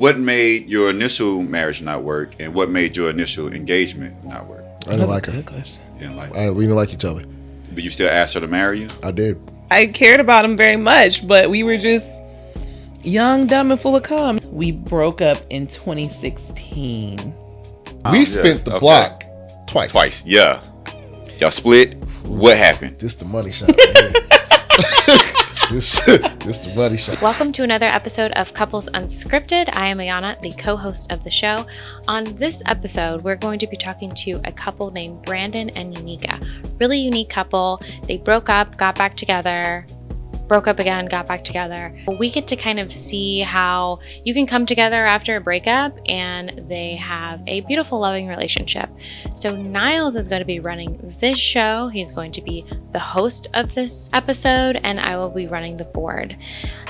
what made your initial marriage not work, and what made your initial engagement not work? I didn't like her. Good question. You didn't like her. We didn't like each other. But you still asked her to marry you? I did. I cared about him very much, but we were just young, dumb, and full of cum. We broke up in 2016. We spent the block twice. Twice, yeah. Y'all split. What happened? This the money shot. Right this the money shot. Welcome to another episode of Couples Unscripted. I am Ayana, the co-host of the show. On this episode, we're going to be talking to a couple named Brandon and Unika. Really unique couple. They broke up, got back together, broke up again, got back together. We get to kind of see how you can come together after a breakup and they have a beautiful, loving relationship. So Niles is going to be running this show. He's going to be the host of this episode and I will be running the board.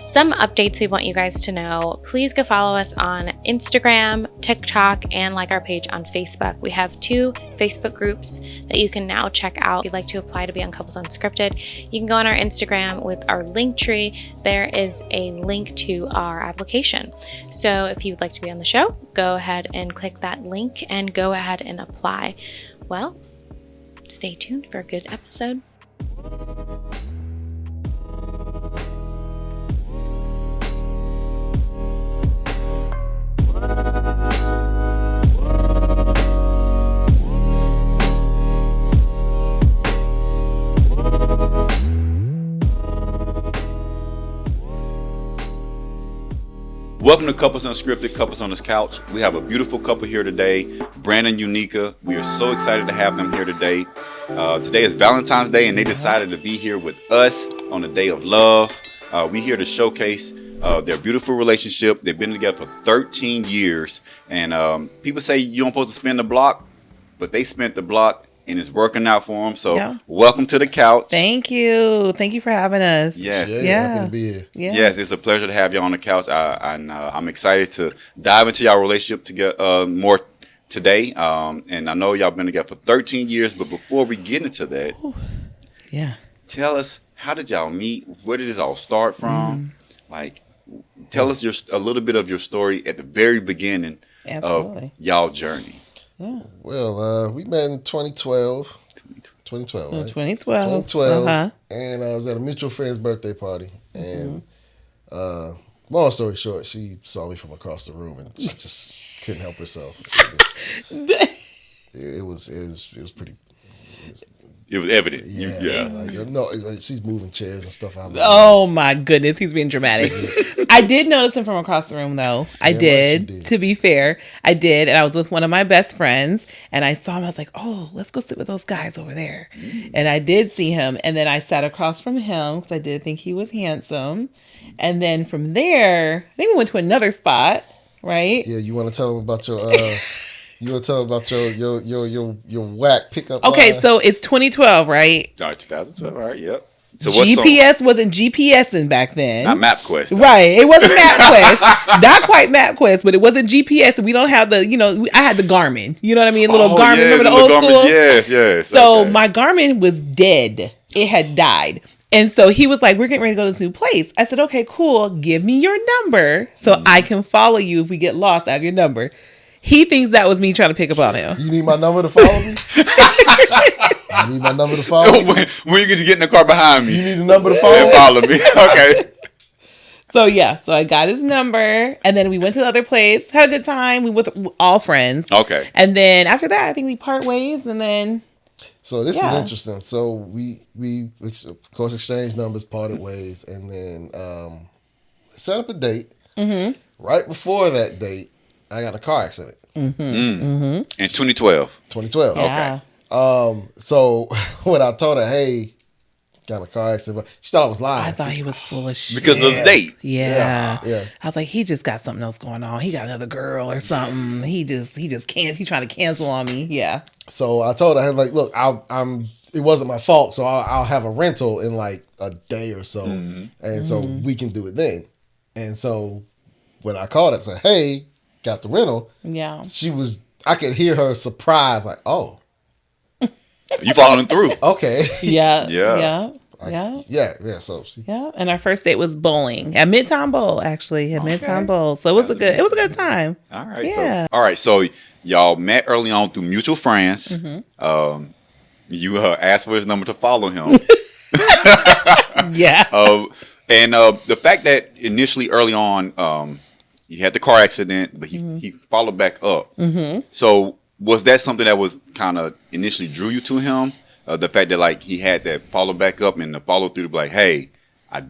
Some updates we want you guys to know. Please go follow us on Instagram, TikTok, and like our page on Facebook. We have 2 Facebook groups that you can now check out. If you'd like to apply to be on Couples Unscripted, you can go on our Instagram with our link tree. There is a link to our application. So if you'd like to be on the show, go ahead and click that link and go ahead and apply. Well, stay tuned for a good episode. Welcome to Couples Unscripted, Couples on this Couch. We have a beautiful couple here today, Brandon and Unika. We are so excited to have them here today. Today is Valentine's Day, and they decided to be here with us on the day of love. We're here to showcase their beautiful relationship. They've been together for 13 years, and people say you don't supposed to spin the block, but they spent the block, and it's working out for them. So Welcome to the couch. Thank you for having us. Yes. Happy to be here. Yes, it's a pleasure to have you on the couch. I'm excited to dive into y'all relationship together more today. And I know y'all been together for 13 years, but before we get into that, tell us, how did y'all meet? Where did this all start from? Tell us a little bit of your story at the very beginning of y'all journey. Yeah. Well, we met in 2012. 2012, right? 2012. 2012. And I was at a mutual friend's birthday party. And long story short, she saw me from across the room and she just couldn't help herself. It was pretty. It was evident. She's moving chairs and stuff out. Oh my goodness, he's being dramatic. I did notice him from across the room, though. I did. To be fair, I did, and I was with one of my best friends, and I saw him. I was like, "Oh, let's go sit with those guys over there." And I did see him, and then I sat across from him because I did think he was handsome. And then from there, I think we went to another spot, right? Yeah, you want to tell them about your. You want to tell about your whack pickup Okay, line? so it's 2012, right? All right, 2012. All right, yep. So GPS wasn't GPSing back then. Not MapQuest. Though. Right. It wasn't MapQuest. Not quite MapQuest, but it wasn't GPS. We don't have the, I had the Garmin. You know what I mean? Little Garmin. Remember the old Garmin? school? Yes. So my Garmin was dead. It had died. And so he was like, we're getting ready to go to this new place. I said, okay, cool. Give me your number so I can follow you. If we get lost, I have your number. He thinks that was me trying to pick up on him. You need my number to follow me? You need my number to follow me? When you get to get in the car behind me. You need a number to follow me? Follow me. Okay. So I got his number, and then we went to the other place, had a good time. We were all friends. Okay. And then after that, I think we part ways, and then... So this is interesting. So we of course exchanged numbers, parted ways, and then set up a date. Mm-hmm. Right before that date, I got in a car accident. Mm-hmm. Mm-hmm. In 2012. 2012. Yeah. Okay. So when I told her, hey, got in a car accident, she thought I was lying. I thought he was full of shit. Because of the date. Yeah. Yeah. I was like, he just got something else going on. He got another girl or something. He just can't. He's trying to cancel on me. Yeah. So I told her, I was like, look, it wasn't my fault, so I'll have a rental in like a day or so, and so we can do it then. And so when I called her, I said, hey, got the rental. Yeah. I could hear her surprise, like, oh. You following through. Okay. Yeah. Yeah. So yeah. And our first date was bowling at Midtown Bowl, actually, at Midtown Bowl. So it was a good time. All right. Yeah. So y'all met early on through mutual friends. You asked for his number to follow him. Yeah. And the fact that initially early on, he had the car accident, but he followed back up. So was that something that was kind of initially drew you to him? The fact that like he had that follow back up and the follow through to be like, hey,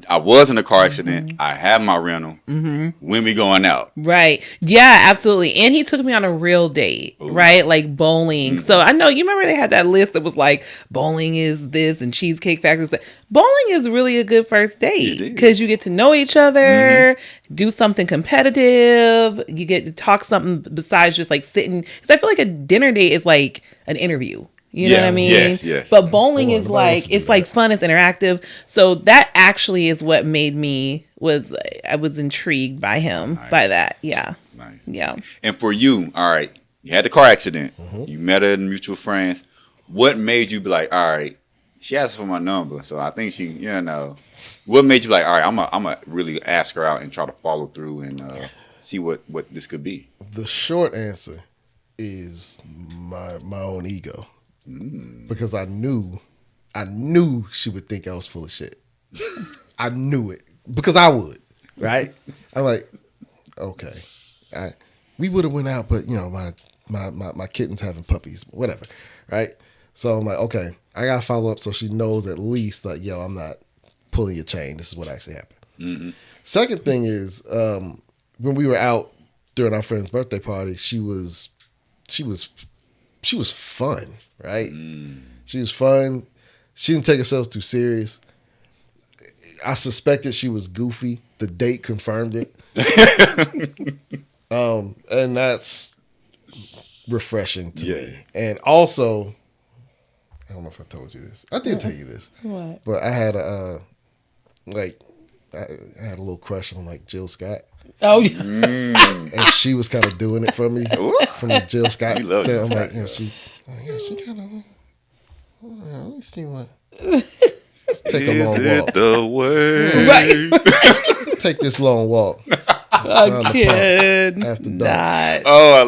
I was in a car accident. I have my rental. When we going out? Right. Yeah, absolutely. And he took me on a real date, right? Like bowling. So I know, you remember they had that list that was like, bowling is this and Cheesecake Factory is that. Bowling is really a good first date because you get to know each other, do something competitive. You get to talk something besides just like sitting. Because I feel like a dinner date is like an interview. You know what I mean? Yes. But bowling is like, it's like fun, it's interactive. So that actually is what made me I was intrigued by him, by that. Yeah. Nice. Yeah. And for you, all right, you had the car accident. You met her in mutual friends. What made you be like, all right, she asked for my number, so I think she, what made you like, all right, I'm gonna really ask her out and try to follow through and see what this could be? the short answer is my own ego. Because I knew she would think I was full of shit. I knew it because I would, right? I'm like, okay, we would have went out, but my kitten's having puppies, whatever, right? So I'm like, okay, I gotta follow up so she knows at least that I'm not pulling your chain. This is what actually happened. Second thing is when we were out during our friend's birthday party, she was fun, right? She was fun. She didn't take herself too serious. I suspected she was goofy. The date confirmed it. And that's refreshing to me. And also, I don't know if I told you this. I did tell you this. What? But I had I had a little crush on like Jill Scott. Oh, yeah. And she was kind of doing it for me from the Jill Scott. So I'm like, she kind of. Let me see what. Take a long walk. The way? Right. Take this long walk. I kid after dark. not. Oh, I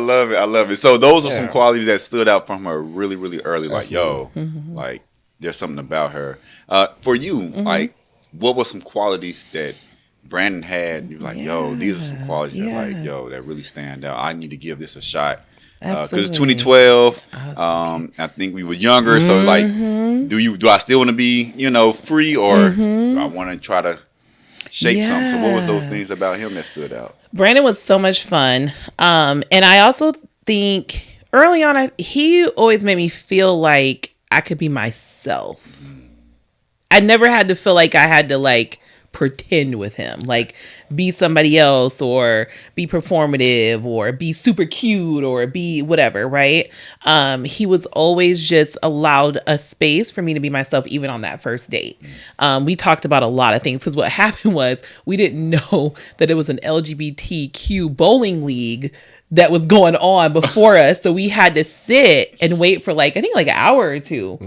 love it. So those are some qualities that stood out from her really, really early. Like, like there's something about her. For you, like, what were some qualities that Brandon had? You're like, these are some qualities that that really stand out. I need to give this a shot. Because 2012, I think we were younger. So like, do I still want to be, free, or do I want to try to shape something? So what was those things about him that stood out? Brandon was so much fun. And I also think early on, he always made me feel like I could be myself. I never had to feel like I had to like pretend with him, like be somebody else or be performative or be super cute or be whatever, right? He was always just allowed a space for me to be myself, even on that first date. We talked about a lot of things because what happened was we didn't know that it was an LGBTQ bowling league that was going on before us. So we had to sit and wait for I think an hour or two,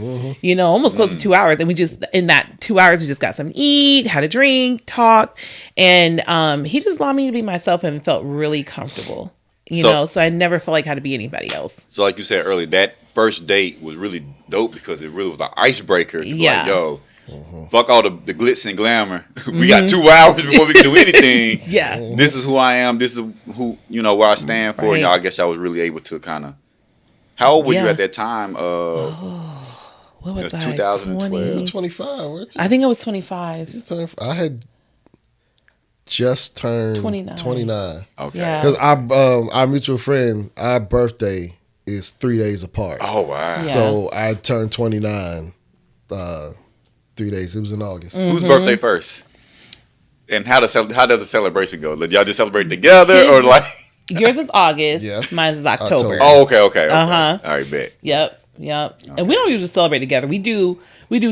almost close to 2 hours. And we just, in that 2 hours, we just got something to eat, had a drink, talked. And he just allowed me to be myself and felt really comfortable, so I never felt like I had to be anybody else. So like you said earlier, that first date was really dope because it really was an icebreaker. Like, fuck all the glitz and glamour. We got 2 hours before we can do anything. This is who I am. This is who, where I stand for. Right. I guess I was really able to kind of. How old were you at that time? What was I? 2012. 25, weren't you? I think I was 25. I had just turned 29. Okay. Yeah. Because our mutual friend, our birthday is 3 days apart. Oh wow. Yeah. So I turned 29 3 days. It was in August. Whose birthday first? And how does the celebration go? Did y'all just celebrate together or like? Yours is August. Yeah. Mine is October. Oh, okay. Uh-huh. All right, bet. Yep. Okay. And we don't usually celebrate together. We do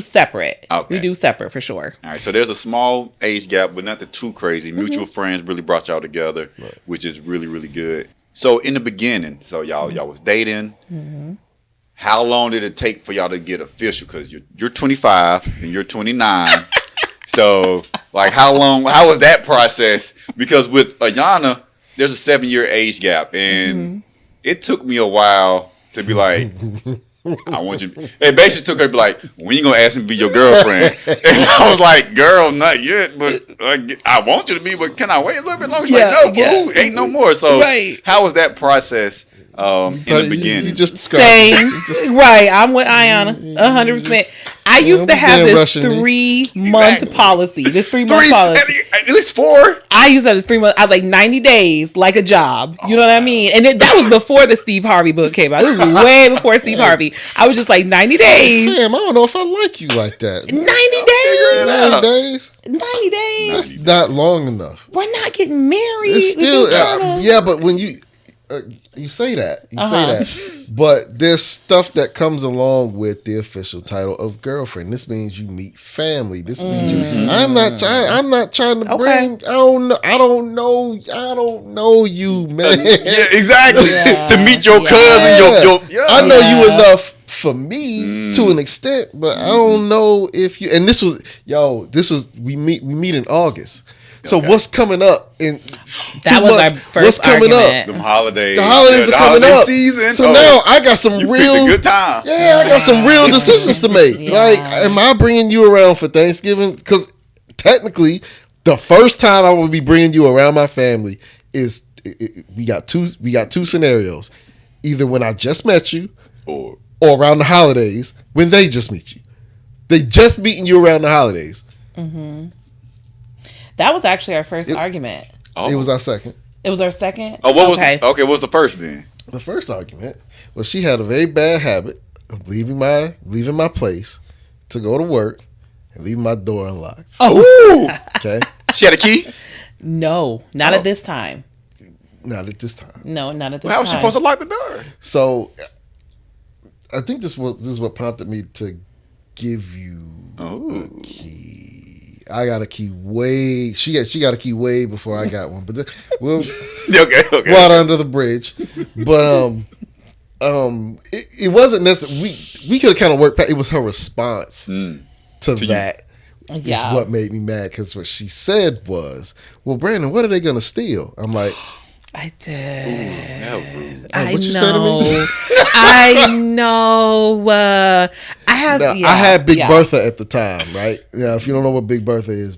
separate. Okay. We do separate for sure. All right, so there's a small age gap, but nothing too crazy. Mutual friends really brought y'all together, which is really, really good. So in the beginning, y'all was dating. how long did it take for y'all to get official? Because you're 25 and you're 29. So, like, how was that process? Because with Ayana, there's a 7-year age gap. And it took me a while to be like, I want you. It basically took her to be like, when you gonna ask me to be your girlfriend? And I was like, girl, not yet, but I want you to be. But can I wait a little bit longer? She's like, no, boo, ain't no more. So, how was that process in the beginning? You just Same. Right. I'm with Ayana 100%. I used to have this 3-month policy. This 3-month policy. At least 4. I used to have this 3 months. I was like 90 days, like a job. You know what I mean? And that was before the Steve Harvey book came out. This was way before Steve Harvey. I was just like 90 days. Damn, I don't know if I like you like that. 90 days. 90 days. That's not long enough. We're not getting married. It's still, yeah, but when you say that, but there's stuff that comes along with the official title of girlfriend. This means you meet family. This means you. I'm not trying to bring. I don't know you, man. Yeah, exactly. To meet your cousin, I know you enough for me to an extent, but I don't know if you. And this was we meet in August. So what's coming up in 2 that was months? our first what's coming argument. up? Them holidays. The holidays are coming up. Season. So now I got some real good time. Yeah, I got some real decisions to make. Yeah. Like, am I bringing you around for Thanksgiving? Because technically, the first time I will be bringing you around my family is we got two scenarios. Either when I just met you, or around the holidays when they just meet you. They just meeting you around the holidays. Mm-hmm. That was actually our first argument. It was our second. It was our second? Oh, what was the first then? The first argument was she had a very bad habit of leaving my place to go to work and leaving my door unlocked. Oh. Okay. She had a key? No, not at this time. Not at this time. No, not at this time. How was she supposed to lock the door? So, I think this is what prompted me to give you a key. I got a key way. She got a key way before I got one. But we'll okay. Water under the bridge. But it wasn't necessarily. We could have kind of worked. It was her response to that. Is what made me mad, because what she said was, "Well, Brandon, what are they gonna steal?" I'm like, I did. What I you know. say to me? I know. I had Big Bertha at the time, right? Yeah. If you don't know what Big Bertha is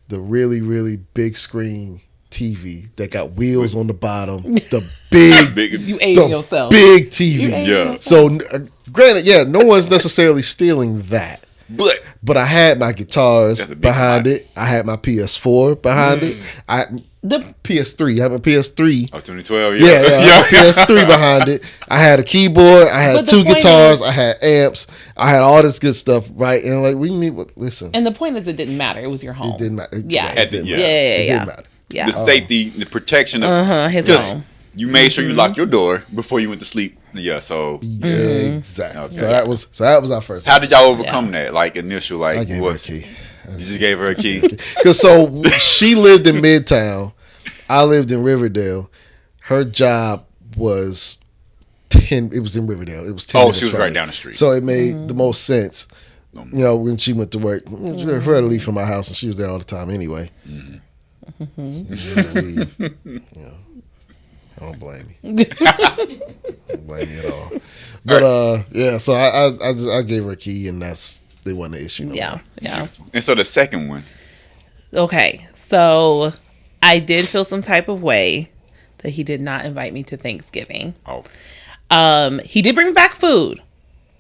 the really, really big screen TV that got wheels on the bottom. The big, you ate yourself. Big TV. Yeah. So, granted, no one's necessarily stealing that. But I had my guitars behind it. I had my PS4 behind it. The PS3. I have a PS3. Oh, 2012, yeah. I had a PS3 behind it. I had a keyboard. I had 2 guitars. I had amps. I had all this good stuff, right? And like, listen. And the point is, it didn't matter. It was your home. It didn't matter. It didn't matter. Yeah. The safety, the protection of his home. You made sure you locked your door before you went to sleep. Yeah, so exactly. Okay. So that was our first. How did y'all overcome that? Like initial, I gave her a key. You just gave her a key. Because so she lived in Midtown, I lived in Riverdale. Her job was 10. It was in Riverdale. It was 10. Oh, she was right down the street. So it made the most sense. When she went to work, for her to leave from my house, and she was there all the time anyway. I don't blame you. I don't blame you at all. But so I gave her a key, and they wasn't an issue. Yeah. And so the second one. Okay, so I did feel some type of way that he did not invite me to Thanksgiving. Oh. He did bring me back food.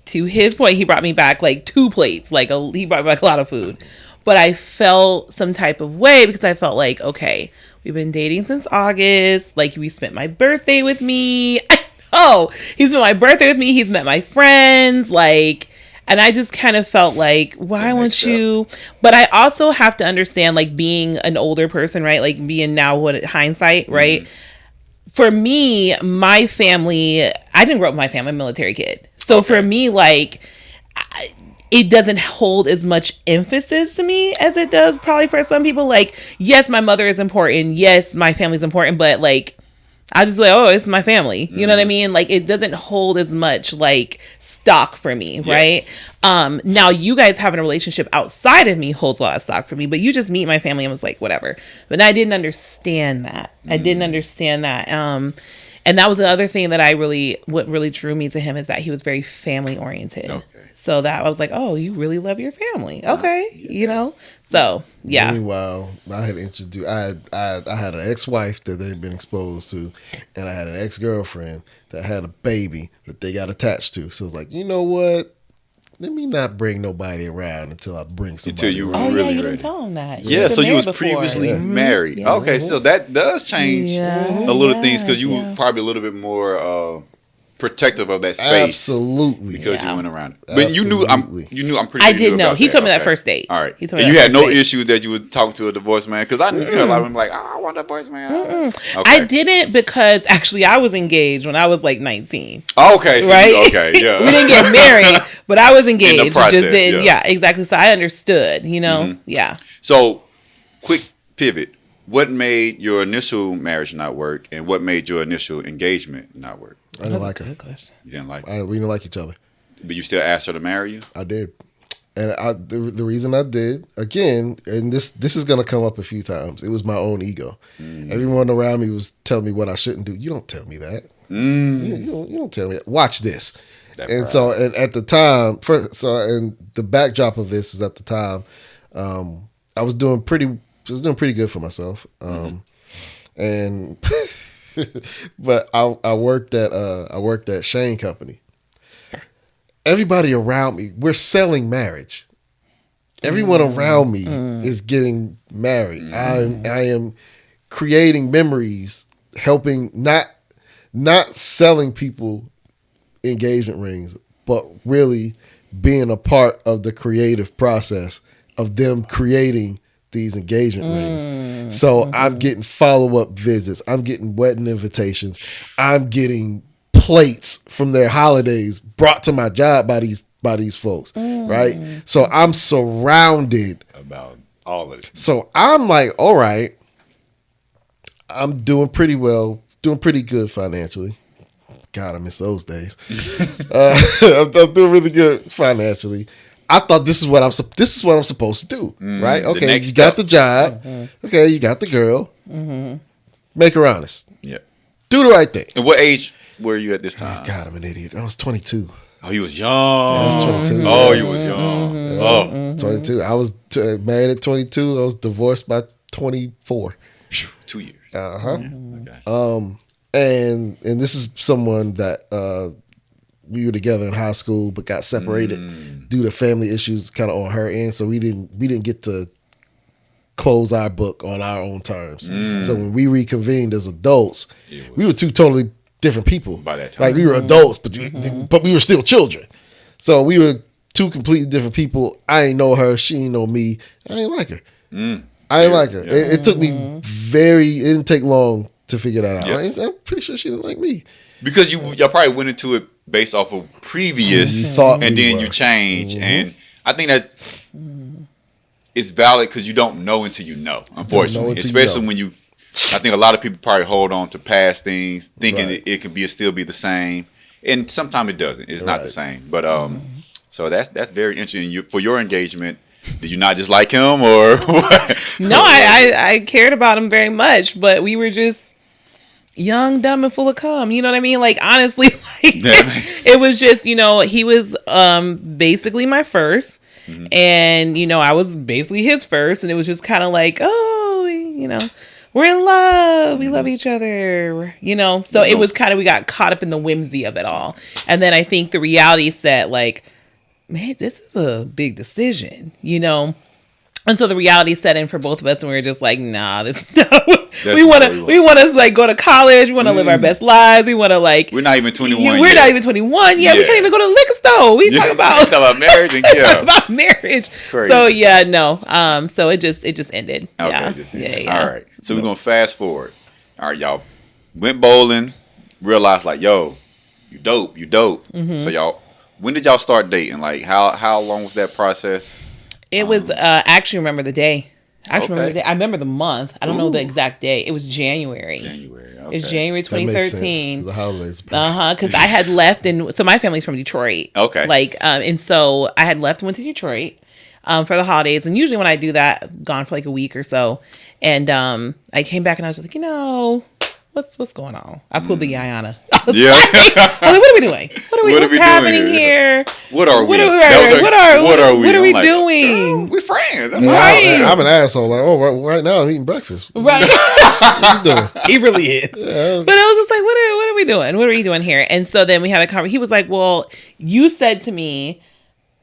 To his point, he brought me back like 2 plates. He brought me back a lot of food. But I felt some type of way because I felt like, okay, we've been dating since August. Like, we spent my birthday with me. I know. He's spent my birthday with me. He's met my friends. And I just kind of felt like, why won't you? But I also have to understand, being an older person, right? Being now hindsight, right? For me, my family, I didn't grow up with my family. I'm a military kid. So for me, it doesn't hold as much emphasis to me as it does probably for some people. Yes, my mother is important. Yes, my family's important. But I'll just be like, oh, it's my family. You know what I mean? Like, it doesn't hold as much like stock for me, right? Now you guys having a relationship outside of me holds a lot of stock for me, but you just meet my family and was like, whatever. But I didn't understand that. And that was another thing that what really drew me to him is that he was very family oriented. Okay. So that I was like, oh, you really love your family. Okay. You know? So, yeah. Meanwhile, I had an ex-wife that they'd been exposed to, and I had an ex-girlfriend that had a baby that they got attached to. So it's like, you know what? Let me not bring nobody around until I bring somebody. Until you were really ready. Didn't tell him that. Yeah, so you was previously married. Yeah. Okay, so that does change a little things because you were probably a little bit more protective of that space. Absolutely. Because you went around. But you knew I'm pretty sure I did know. He told me that first date. All right. He told me and you had no issues that you would talk to a divorced man? Because I knew a lot of them like, oh, I want a divorced man. Okay. I didn't because actually I was engaged when I was like 19. Oh, okay. So right? Okay, yeah. We didn't get married, but I was engaged. In the process, yeah, exactly. So I understood, you know? Yeah. So, quick pivot. What made your initial marriage not work, and what made your initial engagement not work? I didn't like her. Good question. You didn't like her? We didn't like each other. But you still asked her to marry you? I did. And the reason I did, again, and this is going to come up a few times, it was my own ego. Everyone around me was telling me what I shouldn't do. You don't tell me that. You don't tell me that. Watch this. So at the time, and the backdrop of this is at the time, I was doing pretty good for myself. And but I worked at Shane Company. Everybody around me, we're selling marriage. Everyone around me is getting married. I am creating memories, helping not selling people engagement rings, but really being a part of the creative process of them creating these engagement rings. So I'm getting follow-up visits. I'm getting wedding invitations. I'm getting plates from their holidays brought to my job by these folks, right? So I'm surrounded about all of it. So I'm like, all right, I'm doing pretty well, doing pretty good financially. God, I miss those days. I'm doing really good financially. I thought this is what I'm supposed to do, right? Okay, you got the job. Okay, you got the girl. Make her honest. Yeah. Do the right thing. And what age were you at this time? Oh, God, I'm an idiot. I was 22. Oh, you was young. I was 22. Oh, you was young. 22. I was married at 22. I was divorced by 24. 2 years. Okay. And this is someone that we were together in high school, but got separated due to family issues, kind of on her end. So we didn't get to close our book on our own terms. So when we reconvened as adults, we were two totally different people. By that time, like we were adults, but we were still children. So we were two completely different people. I ain't know her, she ain't know me. I ain't like her. I ain't like her. Yeah. It took me it didn't take long to figure that out. Yep. I'm pretty sure she didn't like me. Because y'all probably went into it based off of previous, and then you change. And I think that's it's valid because you don't know until you know, unfortunately. Especially when I think a lot of people probably hold on to past things, thinking it can still be the same. And sometimes it doesn't. It's not the same. But so that's very interesting. For your engagement, did you not just like him or what? No, I cared about him very much, but we were just young, dumb, and full of cum. You know what I mean? Like, honestly, it was just, he was basically my first. And, I was basically his first. And it was just kind of like, we're in love. We love each other, So it was kind of, we got caught up in the whimsy of it all. And then I think the reality set, like, man, this is a big decision, And so the reality set in for both of us, and we were just like, nah, this is not we want to like go to college. We want to live our best lives. We want to like. We're not even 21. We're not even 21. Yeah, we can't even go to the liquor store. We talk about marriage and about marriage. Crazy. So no. So it just ended. Okay. Yeah. All right. So we're gonna fast forward. All right, y'all went bowling. Realized like, yo, you dope. So y'all, when did y'all start dating? Like, how long was that process? It was I actually remember the day. Remember the day. I remember the month. I don't know the exact day. It was January. It's Okay. January That makes sense, 2013. 'cause the holidays. Because I had left, and so my family's from Detroit. Okay. And so I had left and went to Detroit for the holidays. And usually when I do that, I'm gone for like a week or so. And I came back and I was just like, what's going on? I pulled the Guyana. Yeah. I was like, what are we doing? What's we happening doing here? What are we? What are I'm we like, doing? we're friends. Yeah, Right. I'm an asshole. Like, right now I'm eating breakfast. Right. What you doing? He really is. Yeah. But it was just like, what are we doing? What are we doing here? And so then we had a conversation. He was like, well, you said to me,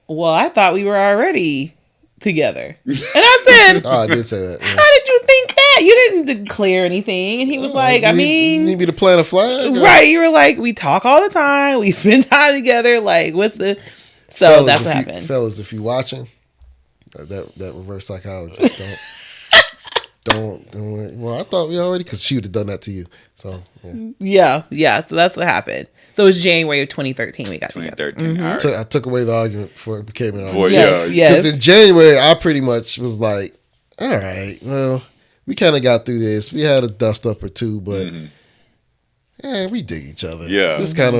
well, I thought we were already together. And I said, Oh, I did say that. Yeah. how did you think that? You didn't declare anything. And he was like, I You mean, need me to plant a flag? Or- right. You were like, we talk all the time. We spend time together. Like, what's the... So Fellas, that's if what you- happened. Fellas, if you watching, that reverse psychologist, don't. Well, I thought we already, because she would have done that to you. So, yeah. Yeah. So that's what happened. So it was January of 2013 we got together. 2013. All right. I took away the argument before it became an argument. Boy, Yes, yeah. Because yes. in January, I pretty much was like, all right, well, we kind of got through this. We had a dust up or two, but we dig each other. Yeah. This kind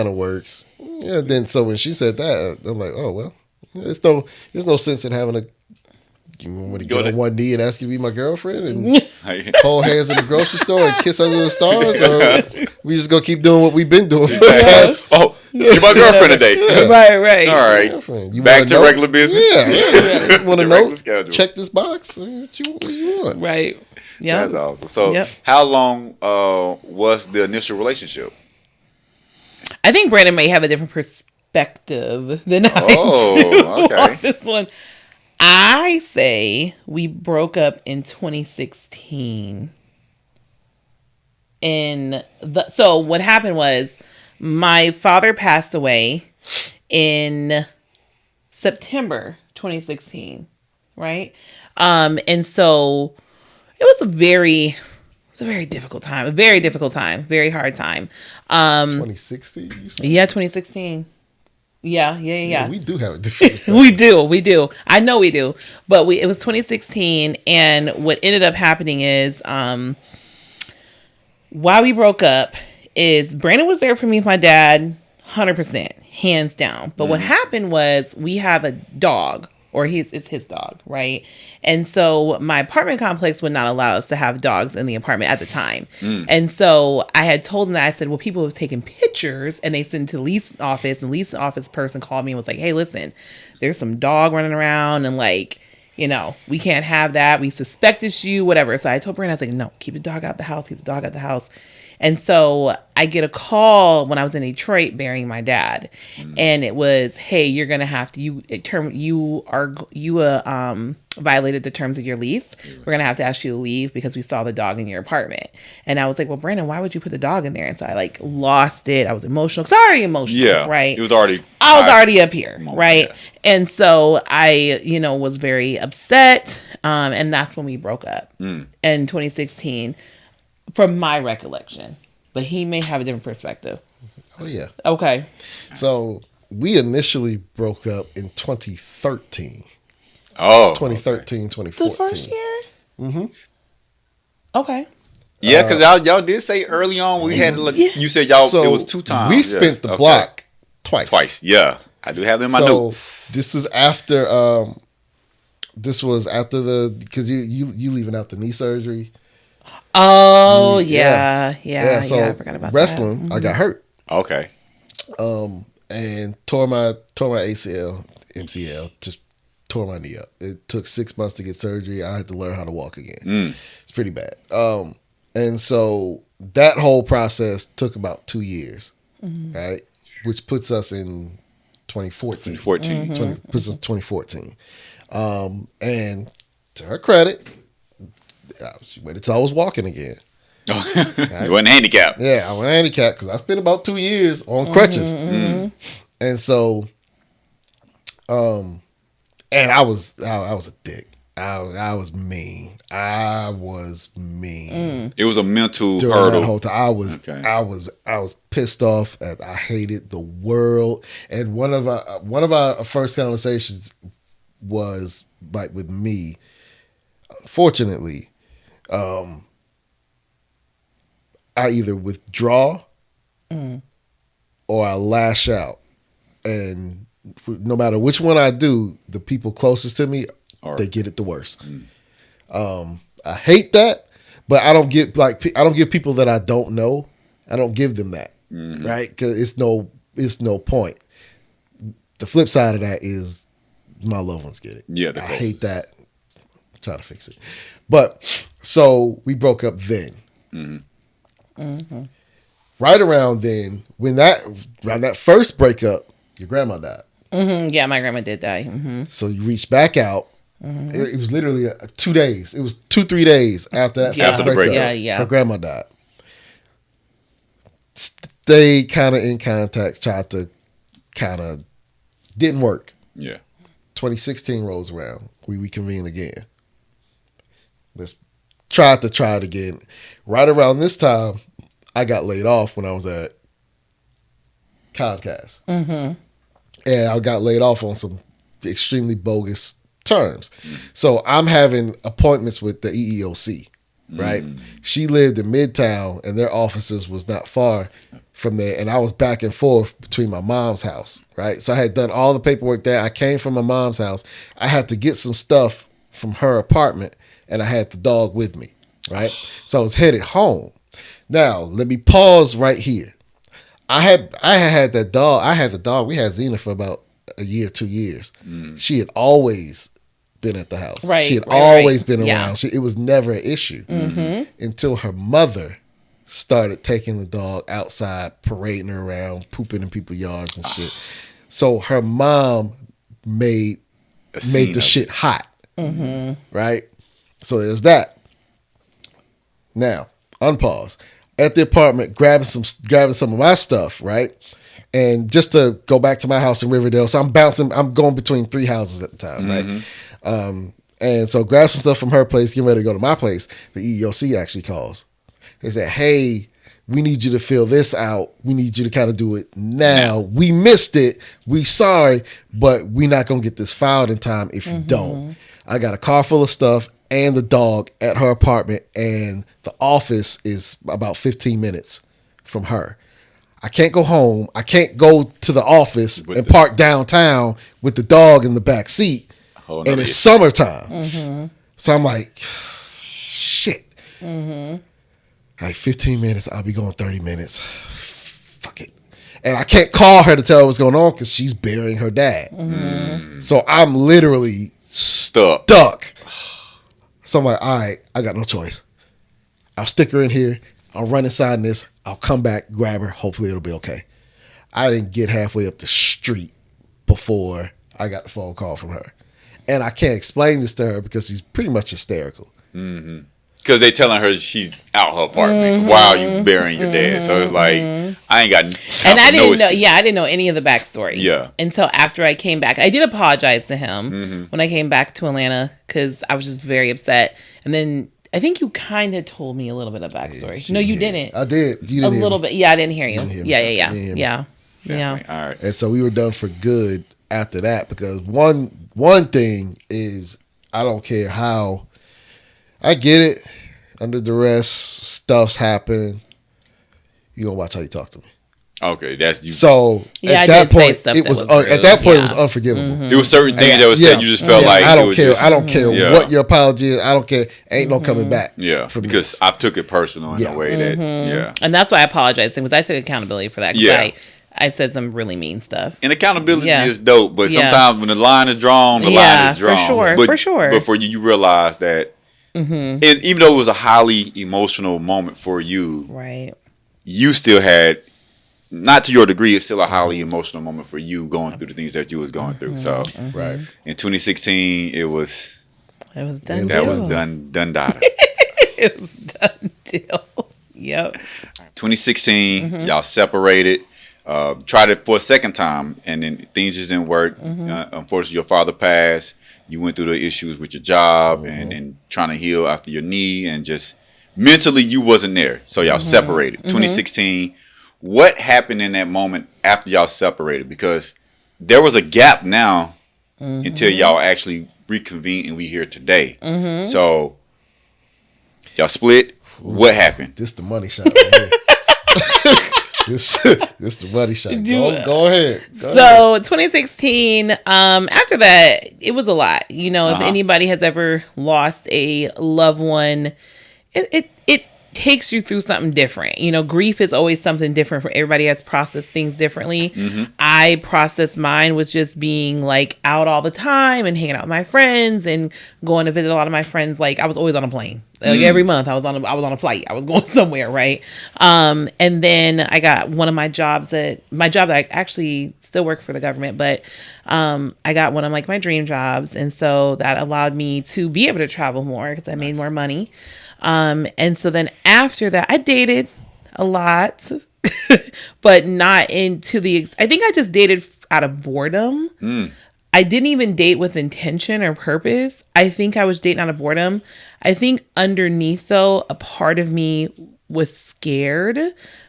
of works. Yeah. Then so when she said that, I'm like, oh well, there's no sense in having a. You want to get on one knee and ask you to be my girlfriend and hold hands in the grocery store and kiss under the stars, or we just gonna keep doing what we've been doing for the past. Oh, you're my girlfriend today. Right. All right. Girlfriend. You Back want to regular business. Yeah. You want to The regular know? schedule. Check this box. What you want? Right. Yeah. That's awesome. So, Yep. how long was the initial relationship? I think Brandon may have a different perspective than I Oh, do okay. on this one. I say we broke up in 2016. So what happened was my father passed away in September 2016, right? And so it was a very difficult time, very hard time. 2016. You said? Yeah, 2016. Yeah. We do have a different. We do. I know we do. But it was 2016, and what ended up happening is why we broke up is Brandon was there for me with my dad 100%, hands down. But what happened was we have a dog, or it's his dog, right? And so my apartment complex would not allow us to have dogs in the apartment at the time. And so I had told him that, I said, well, people have taken pictures and they sent to the lease office, and the lease office person called me and was like, hey, listen, there's some dog running around and like, we can't have that. We suspect it's you, whatever. So I told Brandon, I was like, no, keep the dog out the house. And so I get a call when I was in Detroit burying my dad, and it was, hey, you're gonna have to you violated the terms of your lease. We're gonna have to ask you to leave because we saw the dog in your apartment. And I was like, well, Brandon, why would you put the dog in there? And so I like lost it. I was emotional. 'Cause I was already emotional, Yeah. right? It was already. I was already up here, right? Yeah. And so I, was very upset, and that's when we broke up in 2016. From my recollection, but he may have a different perspective. Oh yeah. Okay. So we initially broke up in 2013. Oh. 2013, 2014. The first year? Mm-hmm. Okay. Yeah, because y'all did say early on we had. You said y'all. So it was 2 times. We Yes. spent the Okay. block twice. Twice. Yeah, I do have them in my notes. This is after. This was after because you leaving out the knee surgery. Oh yeah. So I forgot about wrestling, that. I got hurt. Okay. And tore my ACL, MCL, just tore my knee up. It took 6 months to get surgery. I had to learn how to walk again. It's pretty bad. And so that whole process took about 2 years, right? Which puts us in 2014. 2014. Puts us in 2014. And to her credit, she waited till I was walking again. You wasn't handicapped. Yeah, I went handicapped because I spent about 2 years on crutches. And so, and I was a dick. I was mean. It was a mental During hurdle. that whole time. I was pissed off. And I hated the world. And one of our first conversations was like with me. Fortunately, I either withdraw or I lash out. And no matter which one I do, the people closest to me, they get it the worst. I hate that, but I don't give people that I don't know, I don't give them that, right? Because it's no point. The flip side of that is my loved ones get it. Yeah, I hate that. I'm trying to fix it. But so we broke up then. Right around then, around that first breakup, your grandma died. Yeah, my grandma did die. So you reached back out. It was literally 2 days. It was 2-3 days after that After the breakup. Yeah. Her grandma died. Stay kind of in contact, tried to didn't work. Yeah. 2016 rolls around. We reconvene again. Let's try it again. Right around this time, I got laid off when I was at Comcast. And I got laid off on some extremely bogus terms. So I'm having appointments with the EEOC, right? She lived in Midtown and their offices was not far from there. And I was back and forth between my mom's house, right? So I had done all the paperwork there. I came from my mom's house. I had to get some stuff from her apartment and I had the dog with me, right? So I was headed home. Now, let me pause right here. I had that dog. I had the dog. We had Xena for about a year, 2 years. She had always been at the house. Right, She had right, always right. been around. Yeah. It was never an issue until her mother started taking the dog outside, parading her around, pooping in people's yards and shit. So her mom made the shit hot, right? So there's that. Now, unpause. At the apartment, grabbing some of my stuff, right? And just to go back to my house in Riverdale, so I'm going between 3 houses at the time, right? And so grab some stuff from her place, getting ready to go to my place. The EEOC actually calls. They said, hey, we need you to fill this out. We need you to kind of do it now. We missed it. We sorry, but we're not going to get this filed in time if you don't. I got a car full of stuff and the dog at her apartment, and the office is about 15 minutes from her. I can't go home. I can't go to the office and park downtown with the dog in the back seat. And it's summertime. So I'm like, shit. Like 15 minutes, I'll be going 30 minutes. Fuck it. And I can't call her to tell her what's going on because she's burying her dad. So I'm literally stuck. So I'm like, all right, I got no choice. I'll stick her in here. I'll run inside this. I'll come back, grab her. Hopefully it'll be okay. I didn't get halfway up the street before I got the phone call from her. And I can't explain this to her because she's pretty much hysterical. Because they telling her she's out her apartment while you burying your dad. So it's like, I ain't got. And I didn't know. Yeah, I didn't know any of the backstory. Yeah. Until after I came back, I did apologize to him when I came back to Atlanta because I was just very upset. And then I think you kind of told me a little bit of backstory. No, you didn't. I did. You didn't a little bit. Yeah, I didn't hear you. Yeah. All right. And so we were done for good after that because one thing is I don't care how. I get it. Under duress, stuff's happening. You gonna watch how you talk to me. Okay, that's you. So at that point, it was unforgivable. There was certain things that was said. You just felt like I don't care. I don't care Yeah. what your apology is. I don't care. Ain't no coming back. Yeah, from because this. I took it personal in a way that And that's why I apologized because I took accountability for that. Yeah. I said some really mean stuff. And accountability is dope, but sometimes when the line is drawn, the line is drawn. For sure. But for you, you realize that even though it was a highly emotional moment for you, Right. you still had, not to your degree, it's still a highly emotional moment for you going through the things that you was going through. So Right. in 2016, it was done. that deal. was done data. It was done deal. Yep. 2016, y'all separated. Tried it for a second time, and then things just didn't work. Unfortunately, your father passed. You went through the issues with your job and trying to heal after your knee, and just mentally you wasn't there. So y'all separated. 2016. What happened in that moment after y'all separated? Because there was a gap now until y'all actually reconvened, and we here today. So y'all split. What happened? This the money shot right here. This the money shot. Go ahead. So 2016, after that, it was a lot. You know, if anybody has ever lost a loved one, it takes you through something different. You know, grief is always something different for everybody. Has processed things differently. I processed mine was just being like out all the time and hanging out with my friends and going to visit a lot of my friends. Like I was always on a plane. Like every month I was on a flight. I was going somewhere, right? And then I got one of my jobs that I actually still work for the government, but I got one of like my dream jobs, and so that allowed me to be able to travel more because I made more money. And so then after that, I dated a lot, but not into I think I just dated out of boredom. I didn't even date with intention or purpose. I think I was dating out of boredom. I think underneath though, a part of me was scared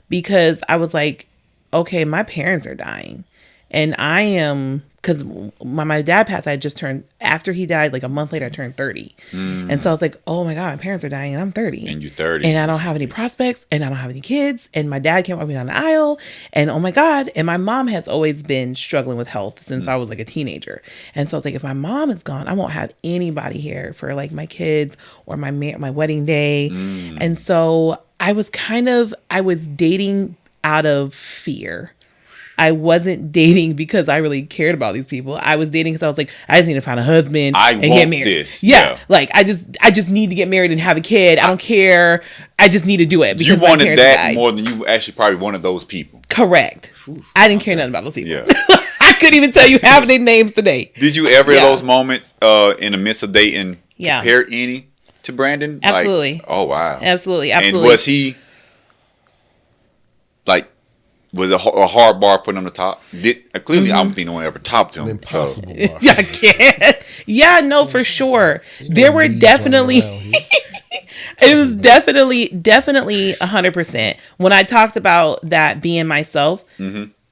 because I was like, okay, my parents are dying and I am, because my dad passed, I just turned, after he died, like a month later, I turned 30. And so I was like, oh my God, my parents are dying and I'm 30. And you're 30. And I don't have any prospects and I don't have any kids. And my dad came up me down the aisle and oh my God. And my mom has always been struggling with health since I was like a teenager. And so I was like, if my mom is gone, I won't have anybody here for like my kids or my wedding day. And so I was dating out of fear. I wasn't dating because I really cared about these people. I was dating because I was like, I just need to find a husband and get married. This. Yeah. Like I just need to get married and have a kid. I don't care. I just need to do it because you wanted that more than you actually probably wanted those people. Correct. I didn't care nothing about those people. Yeah. I couldn't even tell you half of their names today. Did you ever in those moments in the midst of dating compare any to Brandon? Absolutely. Like, oh wow. Absolutely. And was he like? Was a hard bar put on the top? Clearly, I don't think no one ever topped him. Impossible bar. Yeah, I can't. Yeah, no, for sure. There were definitely. It was definitely 100%. When I talked about that being myself,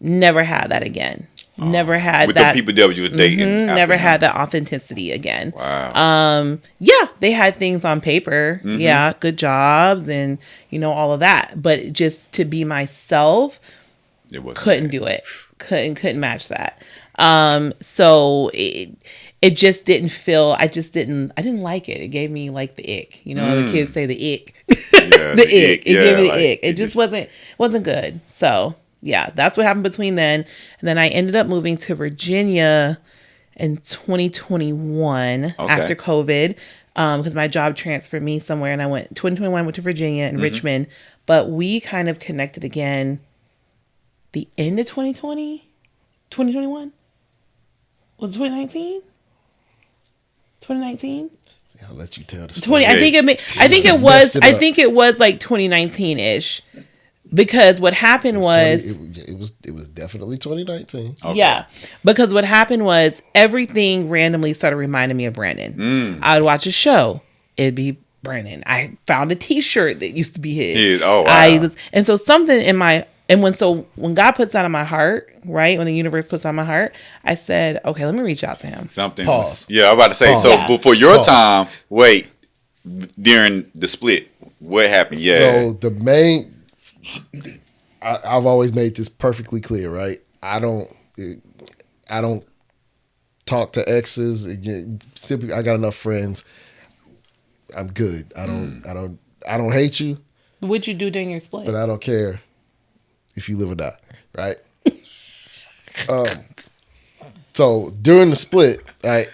never had that again. Never had with that. The people that you was dating. Never had that authenticity again. Wow. Yeah, they had things on paper. Yeah, good jobs and all of that. But just to be myself. Couldn't do it. Couldn't match that. So it just didn't feel. I didn't like it. It gave me like the ick. The kids say the ick. Yeah, the ick. It gave me the like, ick. It just wasn't good. So yeah, that's what happened between then. And then I ended up moving to Virginia in 2021 after COVID. Because my job transferred me somewhere, and I went 2021. Went to Virginia and Richmond, but we kind of connected again. The end of 2020, 2021? Was it 2019? 2019? I'll let you tell the story. I think it was like 2019-ish. Because what happened was it was definitely 2019. Okay. Yeah. Because what happened was everything randomly started reminding me of Brandon. I would watch a show. It'd be Brandon. I found a t-shirt that used to be his. Oh wow. And so something in my when God puts that on my heart, right? When the universe puts on my heart, I said, okay, let me reach out to him. Something. Pause. Yeah, I'm about to say. Pause. So before your time, during the split, what happened? Yeah. So the main, I've always made this perfectly clear, right? I don't talk to exes. Again, simply, I got enough friends. I'm good. I don't hate you. What'd you do during your split? But I don't care if you live or die, right? So during the split, I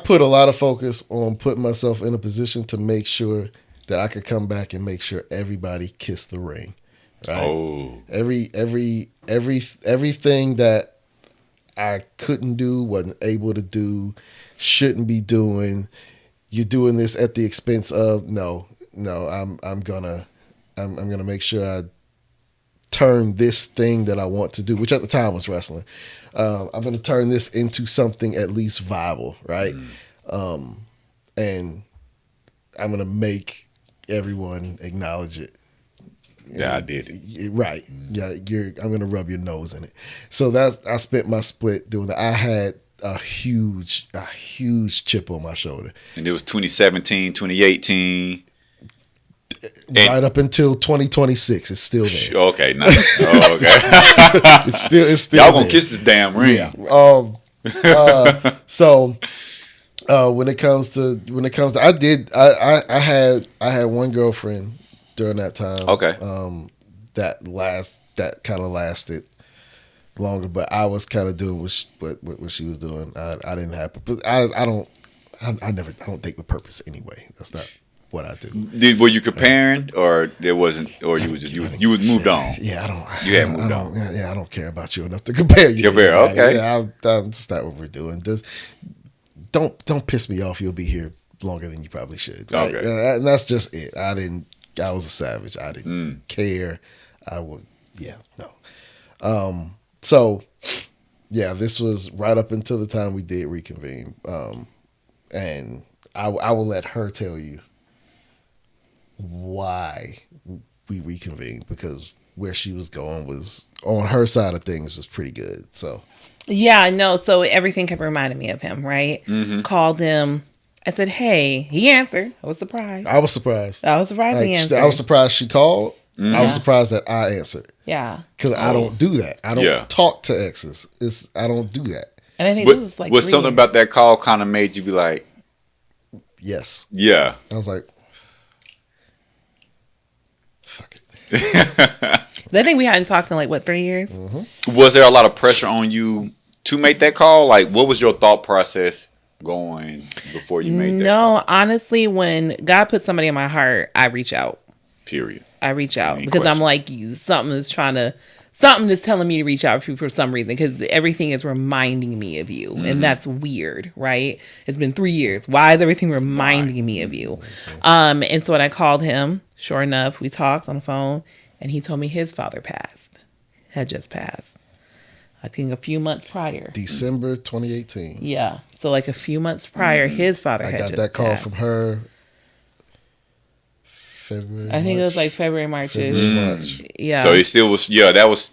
put a lot of focus on putting myself in a position to make sure that I could come back and make sure everybody kissed the ring, right? Oh, everything that I couldn't do, wasn't able to do, shouldn't be doing. You're doing this at the expense of no. I'm gonna make sure I turn this thing that I want to do, which at the time was wrestling. I'm gonna turn this into something at least viable, right? And I'm gonna make everyone acknowledge it. Yeah, I did it. Right. Yeah, I'm gonna rub your nose in it. So I spent my split doing that. I a huge chip on my shoulder. And it was 2017, 2018. Right up until 2026, it's still there. Okay, nice. Oh, okay. It's still. Y'all gonna there. kiss this damn ring. Yeah. So when it comes to I had one girlfriend during that time. Okay. That kind of lasted longer, but I was kind of doing what she was doing. I didn't have, but I don't take the purpose anyway. That's not what I do. Were you comparing, or there wasn't, or you was moved on? Yeah, I don't. You had moved on. Yeah, I don't care about you enough to compare you. Compare, okay. Yeah, that's not what we're doing. Just don't piss me off. You'll be here longer than you probably should. Right? Okay. And that's just it. I was a savage. I didn't care. I would. Yeah, no. So, yeah, this was right up until the time we did reconvene. And I will let her tell you why we reconvened, because where she was going was, on her side of things, was pretty good. So, yeah, no. So everything kept reminding me of him, right? Mm-hmm. Called him. I said, hey, he answered. I was surprised. I was surprised. He answered. I was surprised she called. Mm-hmm. I was surprised that I answered. Yeah. Because I don't do that. I don't talk to exes. I don't do that. And I think this was like was something about that call kind of made you be like, yes. Yeah. I was like, fuck it. I think we hadn't talked in 3 years? Mm-hmm. Was there a lot of pressure on you to make that call? Like, what was your thought process going before you made that call? No, honestly, when God puts somebody in my heart, I reach out. Period. I reach out Any because question? I'm like, something is telling me to reach out for some reason, because everything is reminding me of you. Mm-hmm. And that's weird, right? It's been 3 years. Why is everything reminding me of you? And so when I called him, sure enough, we talked on the phone, and he told me his father had just passed. I think a few months prior. December 2018. Yeah. So a few months prior, his father had just passed. I got that call from her February, I think March. it was February, March-ish. March. Yeah. So it still was, that was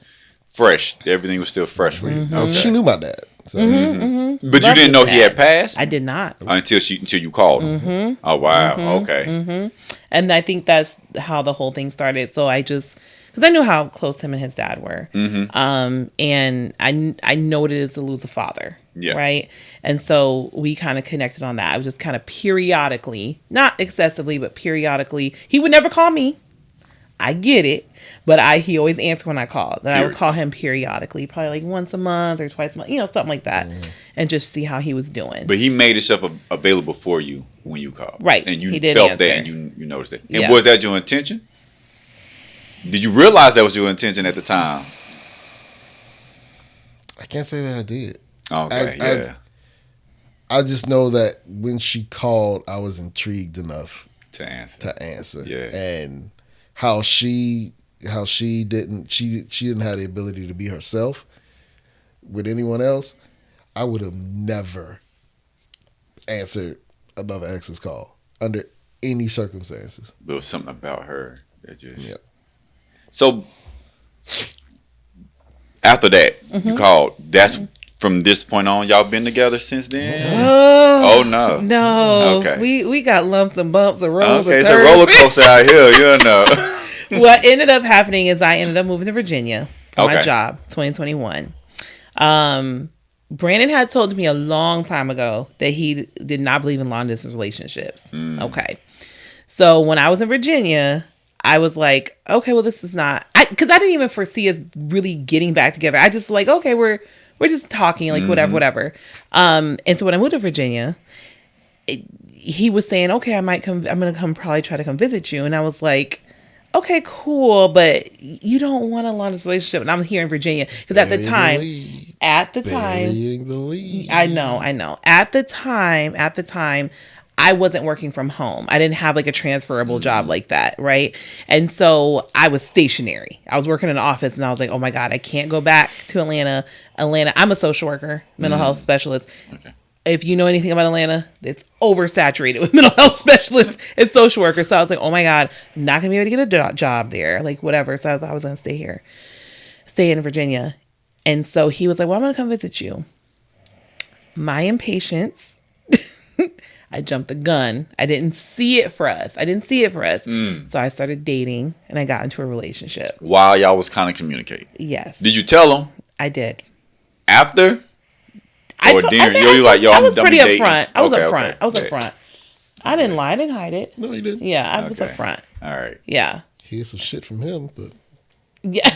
fresh. Everything was still fresh for you. Okay. She knew my dad. So. But you didn't know he had passed? I did not. Until you called him. Oh, wow. Okay. And I think that's how the whole thing started. So because I knew how close him and his dad were. And I noted to lose a father. Yeah. Right. And so we kind of connected on that. I was just kind of periodically, not excessively, but periodically. He would never call me. I get it. But he always answered when I called. And I would call him periodically, probably once a month or twice a month, something like that. And just see how he was doing. But he made himself available for you when you called. Right. And you He did felt answer. that and you noticed it. And Yeah. was that your intention? Did you realize that was your intention at the time? I can't say that I did. Okay, I just know that when she called, I was intrigued enough to answer. Yeah. Yeah. And how she didn't have the ability to be herself with anyone else, I would have never answered another ex's call under any circumstances. There was something about her that just. Yep. So after that, you called. That's from this point on. Y'all been together since then? Oh no. No. Okay. We got lumps and bumps and rolls. Okay, and it's a turns. roller coaster out here. What ended up happening is I ended up moving to Virginia for my Okay. job, 2021. Brandon had told me a long time ago that he did not believe in long distance relationships. Okay. So when I was in Virginia, I was like, okay, well, this is not, because I didn't even foresee us really getting back together. I just okay, we're just talking, whatever. And so when I moved to Virginia, he was saying, okay, I'm going to probably try to come visit you. And I was like, okay, cool, but you don't want a long distance relationship. And I'm here in Virginia. Because at the time, burying the lead. I know. At the time, I wasn't working from home. I didn't have a transferable job like that, right? And so I was stationary. I was working in an office, and I was like, oh my God, I can't go back to Atlanta. I'm a social worker, mental health specialist. Okay. If you know anything about Atlanta, it's oversaturated with mental health specialists and social workers. So I was like, oh my God, I'm not going to be able to get a job there, whatever. So I was going to stay in Virginia. And so he was like, well, I'm going to come visit you. my impatience. I jumped the gun. I didn't see it for us. So I started dating and I got into a relationship. While y'all was kind of communicating. Yes. Did you tell him? I did. After? I Or told- during? I, You like, yo, I was I'm pretty dating. upfront. I was Okay, upfront. okay. I was Yeah. upfront. I didn't lie. I didn't hide it. No, you didn't. Yeah, I was Okay. upfront. All right. Yeah. Here's some shit from him, but Yeah.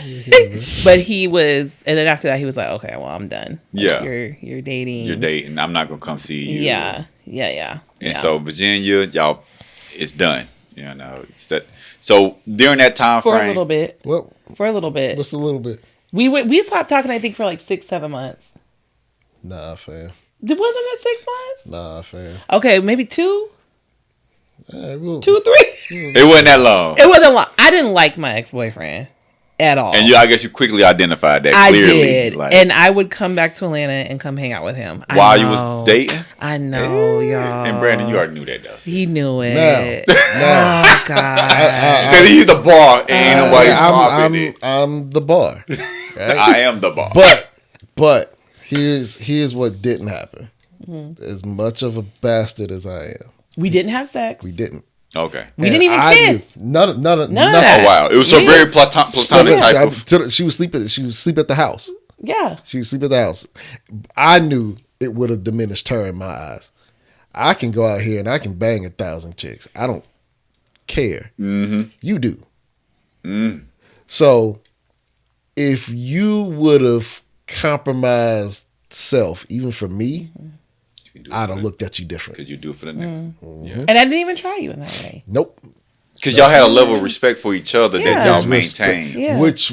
But he was, and then after that, he was like, okay, well, I'm done. Like, Yeah. You're dating. You're dating. I'm not going to come see you. Yeah. And so Virginia, y'all, it's done. You know, it's that. So during that time For frame, a little bit. what? For a little bit. What's a little bit? We stopped talking, I think, for like 6-7 months. Nah, fam. Wasn't it 6 months? Nah, fam. Okay, maybe 2, We'll, 2, 3. it wasn't that long. It wasn't long. I didn't like my ex-boyfriend at all. And I guess you quickly identified that I clearly. did. Like, And I would come back to Atlanta and come hang out with him. while you was dating? I know, y'all. And Brandon, you already knew that though. He knew it. Now. Oh, God. Said he's the bar, ain't nobody topping it. I'm the bar. Right? I am the bar. But here's what didn't happen. As much of a bastard as I am, We didn't have sex. we didn't. Okay. We didn't even kiss. None of None nothing. of that. Oh wow, it was so very platonic type of. She was sleeping. She was sleep at the house. Yeah. She was sleep at the house. I knew it would have diminished her in my eyes. I can go out here and I can bang 1,000 chicks. I don't care. Mm-hmm. You do. Mm. So if you would have compromised self, even for me, I'd have looked at you different. Could you do it for the next? Yeah. And I didn't even try you in that way. Nope. Because y'all had a level of respect for each other Yeah. that y'all Respect. maintained. Yeah. Which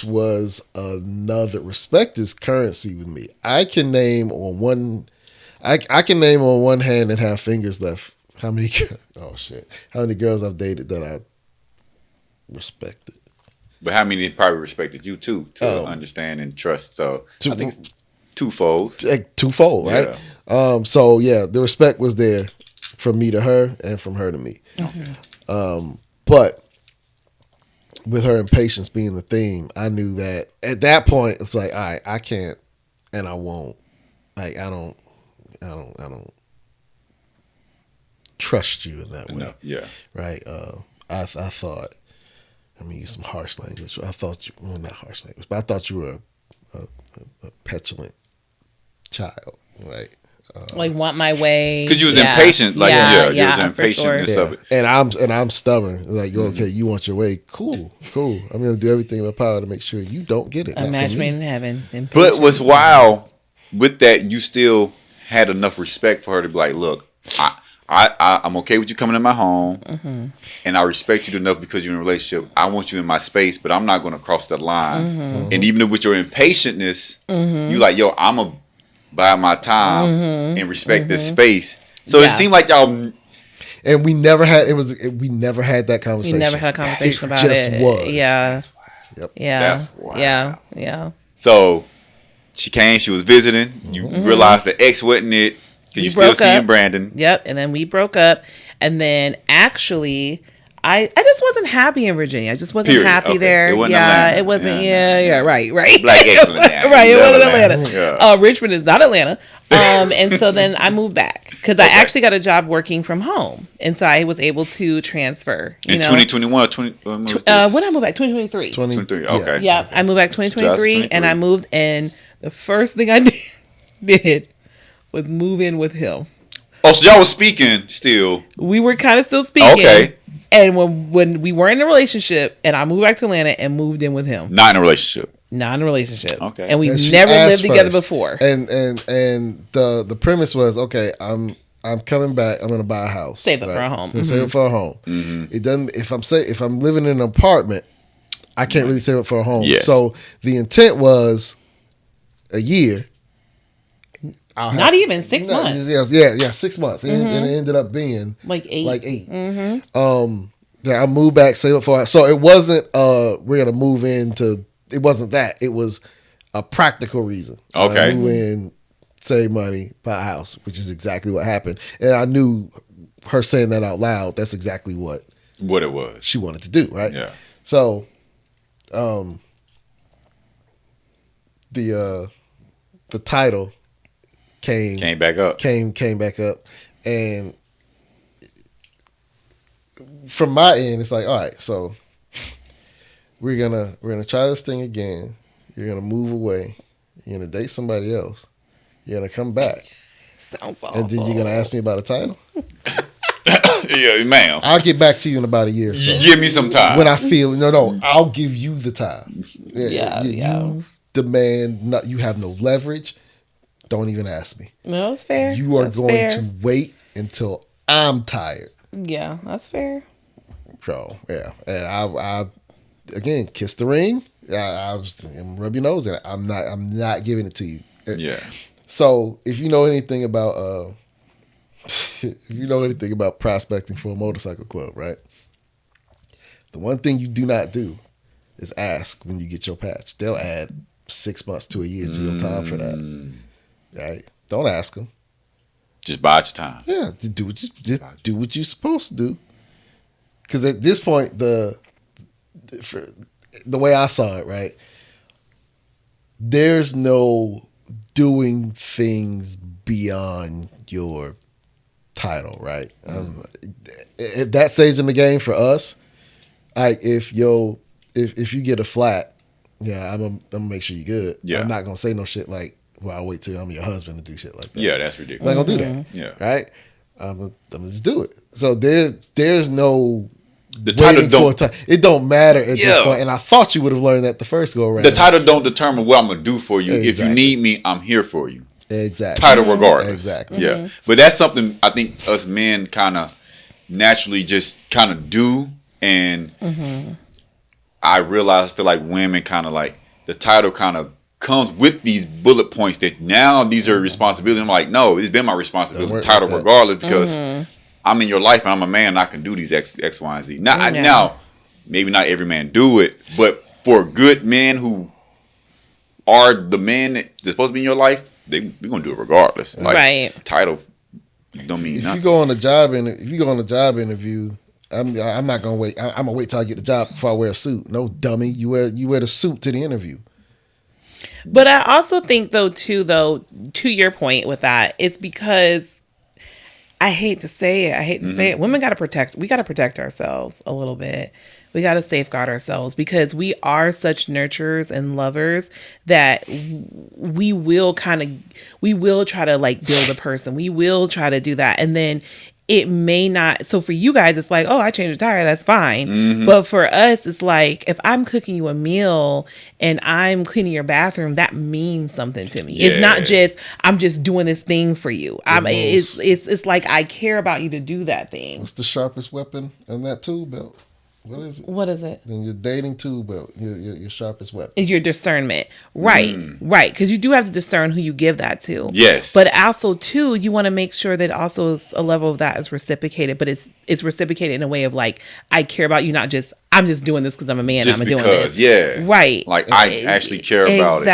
was another respect is currency with me. I can name on one hand and have fingers left how many girls I've dated that I respected. But how many probably respected you too to understand and trust? So I think it's twofold. Like twofold, right? So yeah, the respect was there from me to her and from her to me. But with her impatience being the theme, I knew that at that point it's like, all right, I can't and I won't. Like I don't trust you in that way. No, yeah. Right? I thought, I mean, use some harsh language. I thought you, well, not harsh language, but I thought you were a petulant child, right? Like want my way. Because you was impatient, like you was for impatient sure. and stuff. And I'm stubborn. Like, you're okay, you want your way. Cool. I'm gonna do everything in my power to make sure you don't get it. A Not match from made me. in heaven. But Impatient. what's wild with that, you still had enough respect for her to be like, look, I'm okay with you coming in my home, and I respect you enough because you're in a relationship. I want you in my space, but I'm not going to cross that line. And even with your impatientness, you like, yo, I'm a buy my time and respect this space. So it seemed like y'all. And we never had we never had that conversation. We never had a conversation about just it. was. Yeah. Yep. Yeah. That's wild. Yeah. So she came, she was visiting. You realized the ex wasn't it because you still broke seeing up. Brandon. Yep. And then we broke up. And then actually, I just wasn't happy in Virginia. I just wasn't Period. happy Okay. there. It wasn't yeah, Atlanta. it wasn't. Yeah. Yeah, right. Black excellent now. Right, it You wasn't love Atlanta. Yeah. Richmond is not Atlanta. And so then I moved back because I actually got a job working from home, and so I was able to transfer. In 2021 or 20. when I moved back, 2023. 23. Okay. Yeah, I moved back 2023, and I 2023. moved, and the first thing I did was move in with him. Oh, so y'all was speaking still. We were kind of still speaking. Okay. And when we weren't in a relationship, and I moved back to Atlanta and moved in with him, Not in a relationship. not in a relationship. Okay. And we've And she never lived asked together first. before. And the premise was, okay, I'm coming back. I'm gonna buy a house. Save up for a home. Save up for a home. It doesn't. If I'm living in an apartment, I can't really save up for a home. Yes. So the intent was a year. Not even 6 months. Yeah, 6 months, and it ended up being Like 8. like 8. Yeah, I moved back, save up for. So it wasn't. We're gonna move into. It wasn't that. It was a practical reason. Okay. Move in, save money, buy a house, which is exactly what happened. And I knew her saying that out loud. That's exactly what What it was. she wanted to do. Right. Yeah. So, the title came back up. Came back up, and from my end, it's like, all right, so we're gonna try this thing again. You're gonna move away. You're gonna date somebody else. You're gonna come back. Sounds awful. And then you're gonna ask me about a title. Yeah, ma'am. I'll get back to you in about a year or so. Give me some time. When I feel no, I'll give you the time. Yeah. You demand you have no leverage. Don't even ask me. No, it's fair. You are That's going fair. to wait until I'm tired. Yeah, that's fair. So yeah, and I again kiss the ring. I was rub your nose in it. I'm not giving it to you. Yeah. So if you know anything about prospecting for a motorcycle club, right? The one thing you do not do is ask when you get your patch. They'll add 6 months to a year to your time for that. Right? Don't ask them. Just bide your time. Yeah, do what you're supposed to do. Because at this point, the way I saw it, right, there's no doing things beyond your title, right? At that stage in the game for us, like if you get a flat, yeah, I'm gonna make sure you're good. Yeah. I'm not gonna say no shit like, well, I'll wait till I'm your husband to do shit like that. Yeah, that's I'm ridiculous. not gonna do that. Yeah. Right? I'm gonna just do it. So there's no The title waiting for a don't. It don't matter at this Yeah. point. And I thought you would have learned that the first go around. The title don't determine what I'm gonna do for you. If you Exactly. need me, I'm here for you. Exactly. Title regardless. Exactly. Yeah. But that's something I think us men kind of naturally just kind of do, and I feel like women kind of like the title kind of comes with these bullet points that now these are responsibilities. I'm like, no, it's been my responsibility, Don't worry title about that. regardless, because I'm in your life and I'm a man and I can do these X, Y, and Z. Now, maybe not every man do it, but for good men who are the men that's supposed to be in your life, we're gonna do it regardless. Like, Right. title don't mean If nothing. you go on a job interview, I'm not gonna wait. I'm gonna wait till I get the job before I wear a suit. No, dummy. You wear the suit to the interview. But I also think to your point with that, it's because I hate to say it. Women we got to protect ourselves a little bit. We got to safeguard ourselves because we are such nurturers and lovers that we will try to like build a person. We will try to do that. And then it may not. So for you guys, it's like, oh, I changed a tire. That's fine. But for us, it's like, if I'm cooking you a meal and I'm cleaning your bathroom, that means something to me. It's not just, I'm just doing this thing for you. It's like, I care about you to do that thing. What's the sharpest weapon in that tool belt? What is it? What is it? In your dating tool belt, your sharpest weapon. Your discernment. Right. Right. Because you do have to discern who you give that to. Yes. But also, too, you want to make sure that also a level of that is reciprocated, but it's reciprocated in a way of like, I care about you, not just, I'm just doing this because I'm a man Just and I'm because, doing this. yeah. Right. Like, I actually care about it.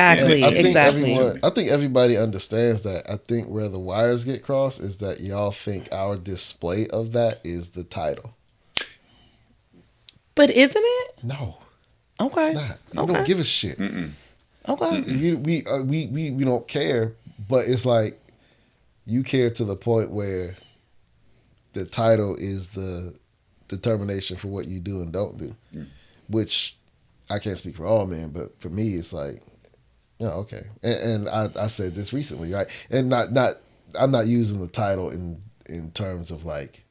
Exactly. And I think everybody understands that. I think where the wires get crossed is that y'all think our display of that is the title. But isn't it? No, Okay. it's not. You don't give a shit. Okay. We don't care, but it's like you care to the point where the title is the determination for what you do and don't do. Which I can't speak for all men, but for me, it's like, okay. And I said this recently, right? And I'm not using the title in terms of like,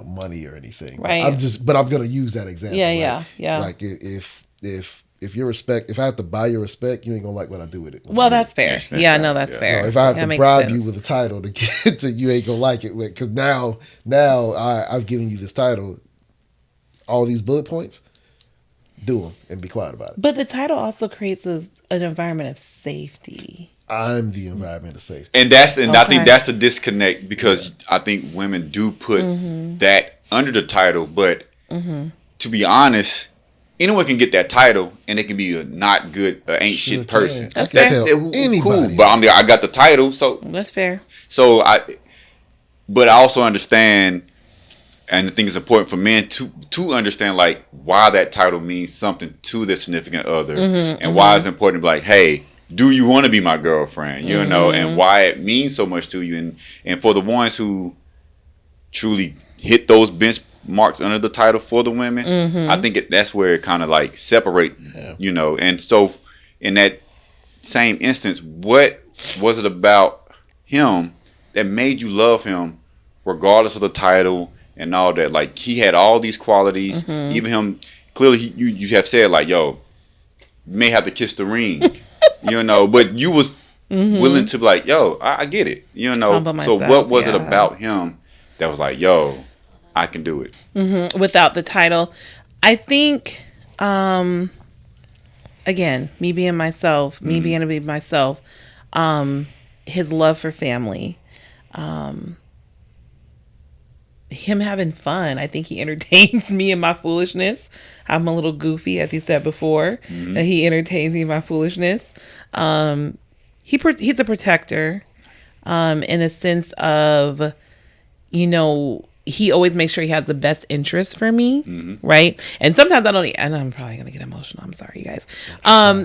money or anything. Right. But I'm gonna use that example. Yeah, right? yeah. Like if your respect, if I have to buy your respect, you ain't gonna like what I do with it. Well, that's fair. That's Yeah, fair. no, that's Yeah. fair. If I have That to makes bribe sense. you with a title to get to, you ain't gonna like it because now I've given you this title, all these bullet points, do them and be quiet about it. But the title also creates an environment of safety. I'm the environment of safety. I think Okay. that's a disconnect because I think women do put that under the title, but to be honest, anyone can get that title and they can be a not good, ain't Sure shit person. can. That's I can fair. tell anybody. Cool, but I got the title, so That's fair. but I also understand, and I think it's important for men to understand like why that title means something to their significant other, and why it's important to be like, hey, do you want to be my girlfriend? You know, and why it means so much to you. And for the ones who truly hit those benchmarks under the title for the women, I think that's where it kind of like separate, you know. And so in that same instance, what was it about him that made you love him regardless of the title and all that? Like, he had all these qualities, even him, clearly you have said like, yo, you may have to kiss the ring, you know, but you was willing to be like, yo, I get it, you know. So what was it about him that was like, yo, I can do it? Without the title, I think, again, me being myself, me being able to be myself, his love for family, him having fun. I think he entertains me in my foolishness. I'm a little goofy, as he said before, that he entertains me in my foolishness. He's a protector, in the sense of, you know, he always makes sure he has the best interest for me, right? And sometimes I don't, and I'm probably gonna get emotional. I'm sorry, you guys. I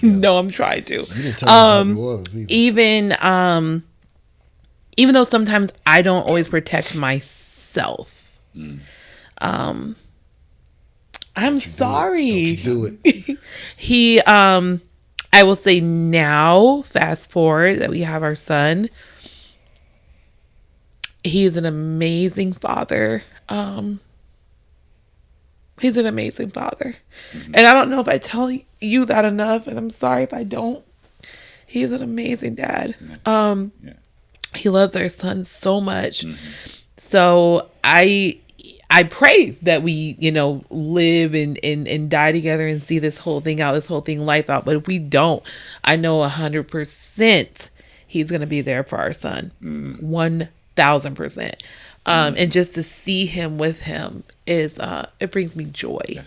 know I'm trying to. You didn't tell me how you was either. Even though sometimes I don't always protect myself. I'm sorry. Don't you do it. He, I will say now, fast forward that we have our son. He is an amazing father. He's an amazing father. And I don't know if I tell you that enough, and I'm sorry if I don't. He's an amazing dad. He loves our son so much. So I pray that we, you know, live and die together and see this whole thing out, this whole thing life out. But if we don't, I know 100% he's going to be there for our son. 1,000%. And just to see him with him is, it brings me joy.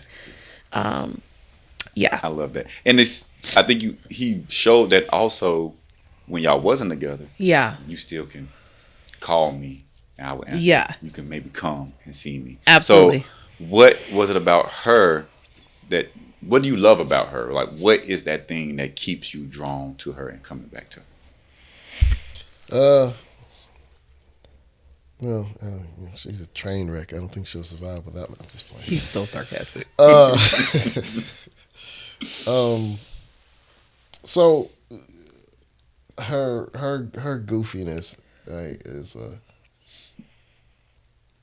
Yeah. I love that. And I think he showed that also when y'all wasn't together. Yeah. You still can call me and I would answer. Yeah. You can maybe come and see me. Absolutely. So what was it about her what do you love about her? Like, what is that thing that keeps you drawn to her and coming back to her? Well, she's a train wreck. I don't think she'll survive without me. I'm just playing. He's so sarcastic. So her goofiness, right, is a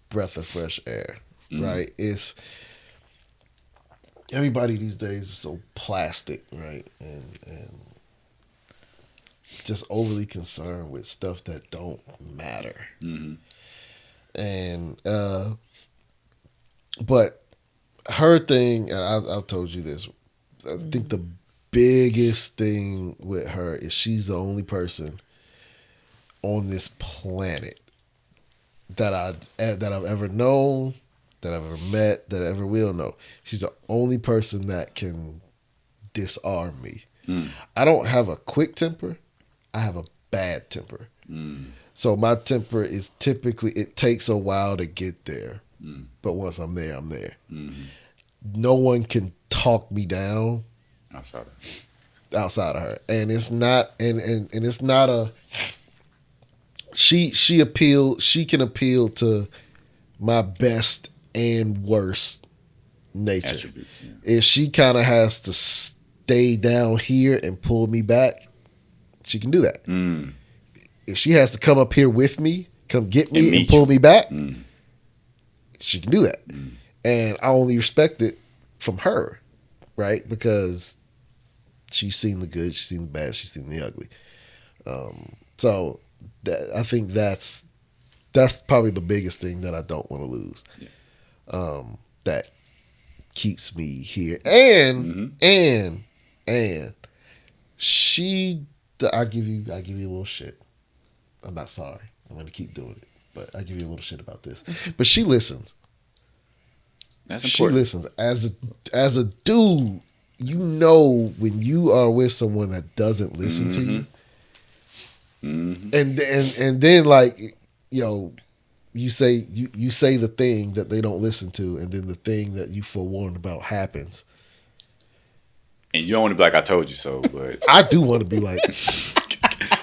breath of fresh air, right? It's everybody these days is so plastic, right, and just overly concerned with stuff that don't matter. And but her thing, and I've told you this, I think the biggest thing with her is she's the only person on this planet that I've ever known, that I've ever met, that I ever will know. She's the only person that can disarm me. I don't have a quick temper. I have a bad temper. So my temper is typically, it takes a while to get there. But once I'm there, I'm there. No one can talk me down outside of her. And it's not, and it's not a, she can appeal to my best and worst nature. Attributes, If she kind of has to stay down here and pull me back, she can do that. If she has to come up here with me, come get me and pull me back, she can do that. And I only respect it from her, right? Because she's seen the good, she's seen the bad, she's seen the ugly. So I think that's probably the biggest thing that I don't want to lose. That keeps me here. And she, I give you a little shit. I'm not sorry. I'm going to keep doing it. But I give you a little shit about this. But she listens. That's important. She listens. As a dude, you know when you are with someone that doesn't listen to you. And then like, you know, you say the thing that they don't listen to, and then the thing that you forewarned about happens. And you don't want to be like, I told you so, but I do want to be like,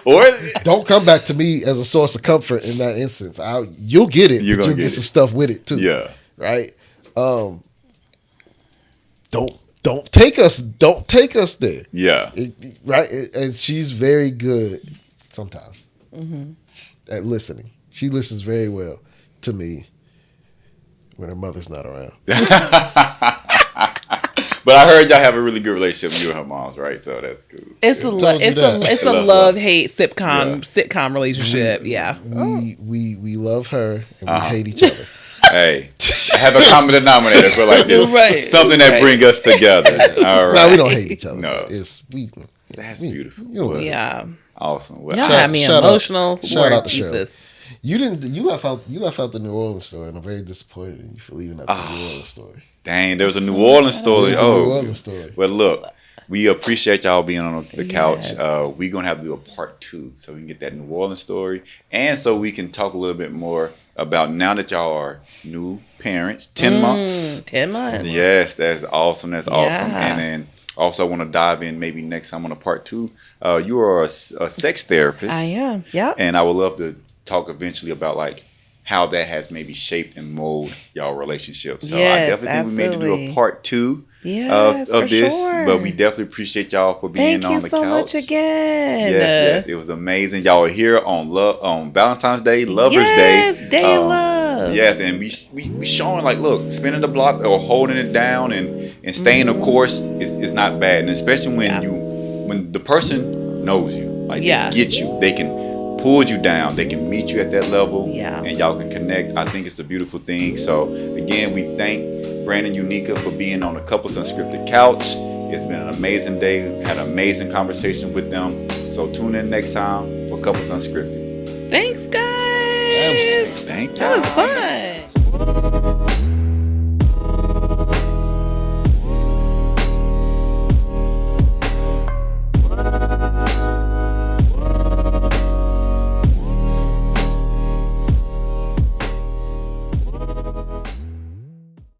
or don't come back to me as a source of comfort in that instance. You'll get it, You're but gonna you'll get get it. some stuff with it too. Yeah. Right. Don't take us there. Yeah. Right. And she's very good sometimes at listening. She listens very well to me when her mother's not around. But I heard y'all have a really good relationship with you and her moms, right? So that's cool. It's a Love. love-hate sitcom relationship. Yeah. We love her and we hate each other. Hey, I have a common denominator for like this. Right. Something that bring us together. All right. No, we don't hate each other. No. That's beautiful. You know, Yeah. Awesome. Well, Y'all had me shout emotional. Shout out to Jesus. Cheryl. You left out the New Orleans story, and I'm very disappointed in you for leaving out the New Orleans story. dang, there was a New Orleans story. There's a New Orleans story. Well, look, we appreciate y'all being on the couch. We're going to have to do a part 2 so we can get that New Orleans story. And so we can talk a little bit more about now that y'all are new parents, 10 months. 10 months. Yes, that's awesome. That's awesome. Yeah. And then also want to dive in maybe next time on a part 2. You are a sex therapist. I am. Yeah. And I would love to talk eventually about like how that has maybe shaped and molded y'all relationship. So I Yes, definitely think we made to do a part 2 Yes, of for this. sure. But we definitely appreciate y'all for being Thank on you the so couch. much again. Yes, it was amazing. Y'all are here on Valentine's Day, Lover's Day. Day of love. Yes, and we showing like, look, spinning the block or holding it down and staying the course is not bad, and especially when the person knows you, like they get you, they can pull you down, they can meet you at that level, and y'all can connect. I think it's a beautiful thing. So again, we thank Brandon Unika for being on the Couples Unscripted couch. It's been an amazing day. Had an amazing conversation with them. So tune in next time for Couples Unscripted. Thanks, guys. Absolutely. Thank you. That was fun.